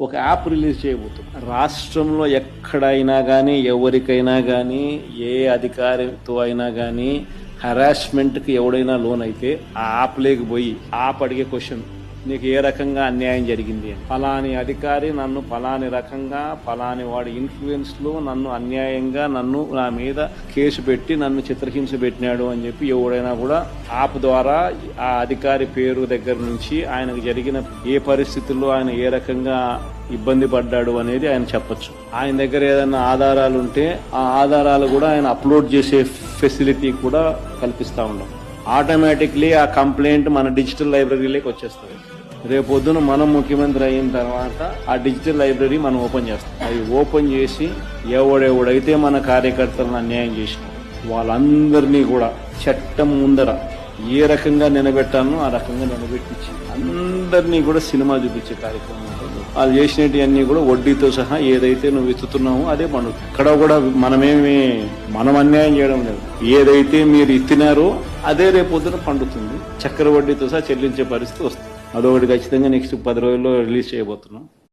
ఒక app release చేయబోతున్నాం. రాష్ట్రంలో ఎక్కడైనా కానీ ఎవరికైనా కానీ ఏ అధికారితో అయినా కానీ హరాస్మెంట్కి ఎవడైనా లోన్ అయితే ఆ యాప్ లేకపోయి యాప్ అడిగే క్వశ్చన్, నీకు ఏ రకంగా అన్యాయం జరిగింది అని. ఫలాని అధికారి నన్ను ఫలాని రకంగా ఫలాని వాడి ఇన్ఫ్లుయెన్స్లో నన్ను అన్యాయంగా నా మీద కేసు పెట్టి నన్ను చిత్రహింస పెట్టినాడు అని చెప్పి ఎవడైనా కూడా యాప్ ద్వారా ఆ అధికారి పేరు దగ్గర నుంచి ఆయనకు జరిగిన ఏ పరిస్థితుల్లో ఆయన ఏ రకంగా ఇబ్బంది పడ్డాడు అనేది ఆయన చెప్పొచ్చు. ఆయన దగ్గర ఏదైనా ఆధారాలు ఉంటే ఆ ఆధారాలు కూడా ఆయన అప్లోడ్ చేసే ఫెసిలిటీ కూడా కల్పిస్తా ఉన్నాం. ఆటోమేటిక్లీ ఆ కంప్లైంట్ మన డిజిటల్ లైబ్రరీలోకి వచ్చేస్తుంది. రేపొద్దున మనం ముఖ్యమంత్రి అయిన తర్వాత ఆ డిజిటల్ లైబ్రరీ మనం ఓపెన్ చేస్తాం. అవి ఓపెన్ చేసి ఎవడెవడైతే మన కార్యకర్తలను అన్యాయం చేసినా వాళ్ళందరినీ కూడా చట్టం ముందర ఏ రకంగా నిలబెట్టానో ఆ రకంగా నిలబెట్టించి అందరినీ కూడా సినిమా చూపించే కార్యక్రమం ఉంటుంది. వాళ్ళు చేసినవన్నీ కూడా వడ్డీతో సహా ఏదైతే నువ్వు ఎత్తుతున్నావో అదే పండుగ. ఇక్కడ కూడా మనం అన్యాయం చేయడం లేదు. ఏదైతే మీరు ఇచ్చినారో అదే రేపొద్దున పండుతుంది. చక్కెర వడ్డీతో సహా చెల్లించే పరిస్థితి వస్తుంది. అదొకటి ఖచ్చితంగా నెక్స్ట్ 10 రోజుల్లో రిలీజ్ చేయబోతున్నాం.